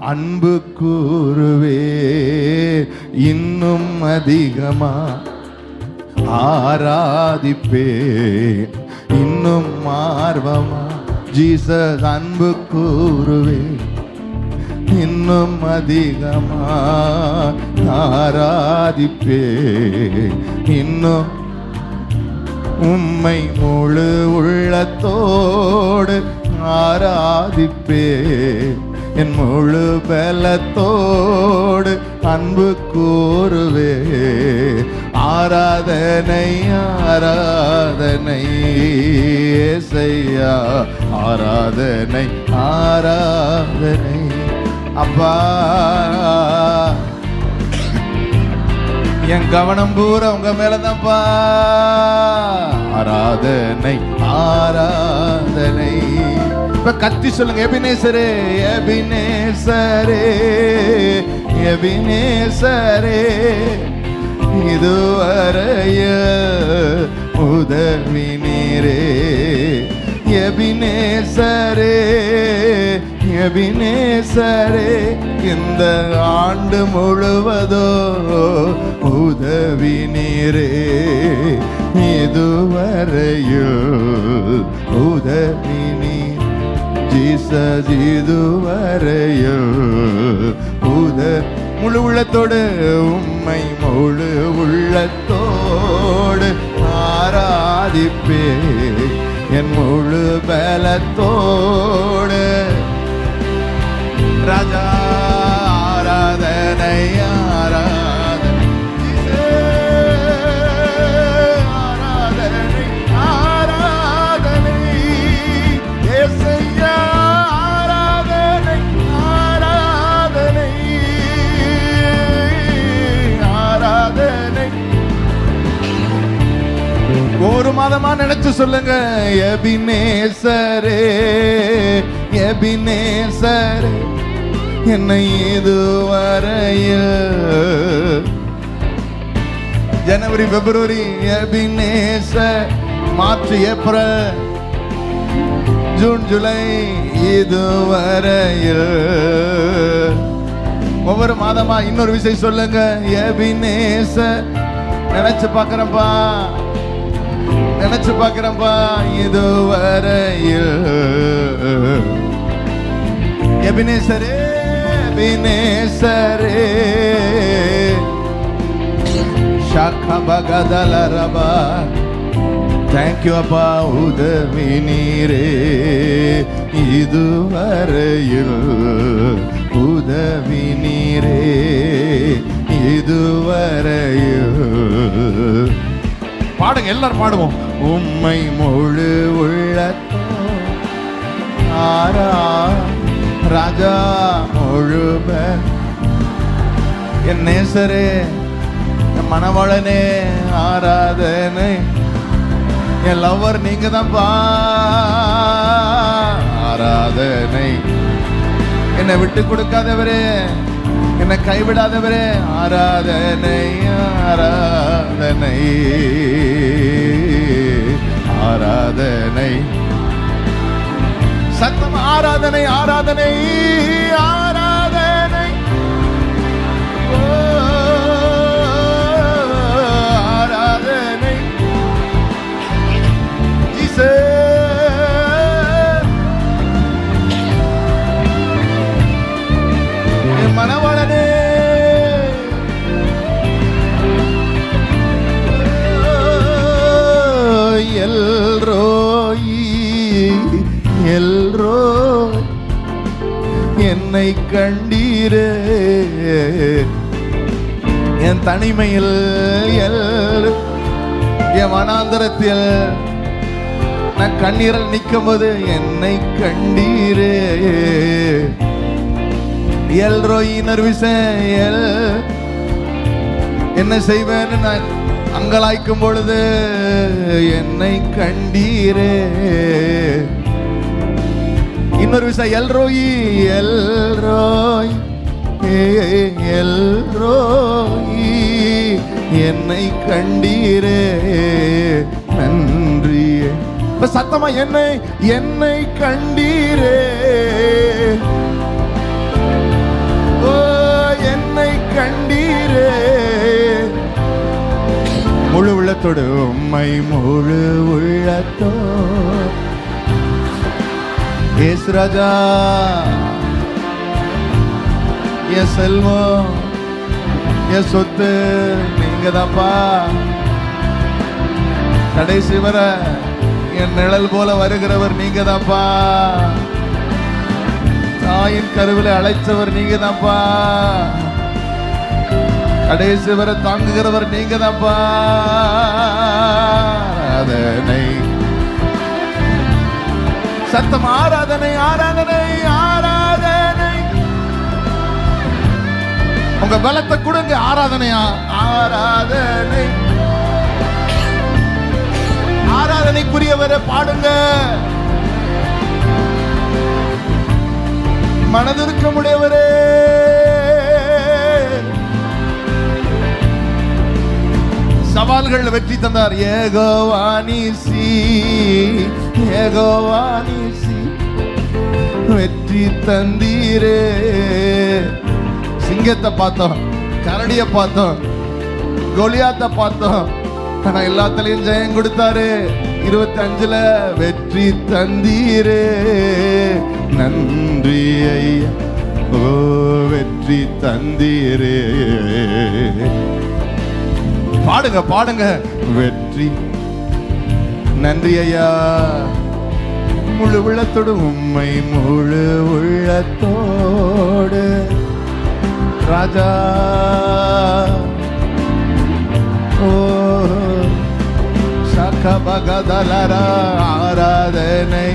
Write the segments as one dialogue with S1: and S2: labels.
S1: அன்பு கூறுவே, இன்னும் அதிகமா ஆராதிப்பேன், இன்னும் ஆர்வமா ஜீசஸ் அன்பு கூறுவே, இன்னும் அதிகமா ஆராதிப்பேன், இன்னும் உம்மை முழு உள்ளத்தோடு ஆராதிப்பேன், என் முழு பலத்தோடு அன்பு கூறுவே. ஆராதனை ஆராதனை ஏசையா, ஆராதனை ஆராதனை அப்பா. என் கவனம் பூரா உங்க மேலதான்ப்பா. ஆராதனை ஆராதனை. இப்ப கத்தி சொல்லுங்க, எபினேசரே எபினேசரே எபினேசரே, இதுவரைய உதவி நீரே. எபினேசரே எபினேசரே, இந்த ஆண்டு முழுவதோ உதவி நீரே. இதுவரையோ உதவி நீர் ஜீசஸ், இதுவரையோ முழு உள்ளத்தோடு உம்மை முழு உள்ளத்தோடு ஆராதிப்பே, என் முழு பலத்தோடு ராஜா. ஆராதனை ஆராதனை ஆராதனை ஆராதனை ஏசையா, ஆராதனை ஆராதனை ஆராதனை. ஒரு மாதமா நினைச்சு சொல்லுங்க, எபினேசரே எபினேசரே, என்னை இதுவரையில் ஜனவரி பிப்ரவரி Ebenezer, March April June July இதுவரையில் ஒவ்வொரு மாதமா இன்னொரு விஷயம் சொல்லுங்க, எபினேசர். நினைச்சு பார்க்கிறப்பா நினைச்சு பார்க்கிறப்பா இதுவரையில் எபினேசரே எபினேசரே. ஷாக்கபகதலரபா, தேங்க்யூ அப்பா உதவி நீரே. இதுவரையில் உதவி நீரே, இதுவரையில். பாடுங்க, எல்லாரும் பாடுவோம். உம்மை முழு உள்ளத்தோ ஆரா ராஜா முழுப, என் நேசரே என் மணவாளனே ஆராதனை. என் லவ்வர் நீங்க தான்ப்பா, ஆராதனை. என்னை விட்டு கொடுக்காதவரே, என்னை கைவிடாதவரே, ஆராதனை ஆராதனை ஆராதனை. சத்தம் ஆராதனை ஆராதனை ஆராதனை ஆராதனை. மனவளனே எல்ரோயி எல்ரோய், என்னை கண்டீரே என் தனிமையில், என் வனாந்தரத்தில் நான் கண்ணீரில் நிற்கும் போது என்னை கண்டீரே. எல்ரோய் நர்விசேல், என்ன செய்வேன்னு நான் அங்கலாய்க்கும் பொழுது என்னை கண்டீரே. இன்னொரு விஷயம், எல்ரோயி எல்ரோய் எல்ரோயி, என்னை கண்டீரே நன்றியே. சத்தமா என்னை கண்டீரே உள்ளத்தோடு உம்மை முழு உள்ளத்தோ இயேசு ராஜா என் செல்வம் என் சொத்து நீங்க தான்ப்பா. கடைசி வர என் நிழல் போல வருகிறவர் நீங்க தான்ப்பா. தாயின் கருவில அழைச்சவர் நீங்க தான்ப்பா. கடைசி வர தாங்குகிறவர் நீங்க தான்ப்பா. ஆராதனை சத்தம் ஆராதனை ஆராதனை ஆராதனை. உங்க பலத்தை கொடுங்க. ஆராதனையா ஆராதனை. ஆராதனைக்குரியவரை பாடுங்க. மனதிற்கமுடையவரே சவால்கள் வெற்றி தந்தார். யெகோவா நீசி யெகோவா நீசி வெற்றி தந்தீரே. சிங்கத்தை பார்த்தோம், கரடியை பார்த்தோம், கோலியாத்தை பார்த்தோம். ஆனா எல்லாத்திலையும் ஜெயம் கொடுத்தாரு. 25ல வெற்றி தந்தீரே. நன்றி ஐயா ஓ வெற்றி தந்தீரே. பாடுங்க பாடுங்க. வெற்றி நன்றி ஐயா. முழு உள்ளத்தோடு உம்மை முழு உள்ளத்தோடு ராஜா. ஓ சக பகதலர ஆராதனை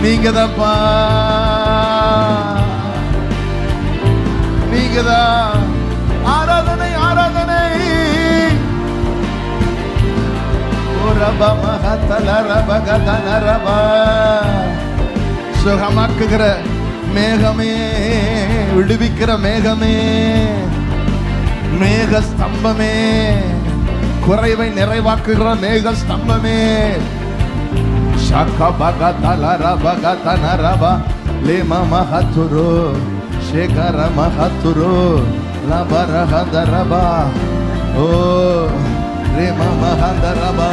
S1: நீங்கதான்ப்பா. நீங்கதான். ஆராதனை ஆராதனை. சுகமாக்குகிற மேகமே, விடுவிக்கிற மேகமே, மேக ஸ்தம்பமே, குறைவை நிறைவாக்குகிற மேக ஸ்தம்பமே. Shaka bagatala rabagatana raba lema mahaturo shekara mahaturo labara handaraba oh lema mahandaraba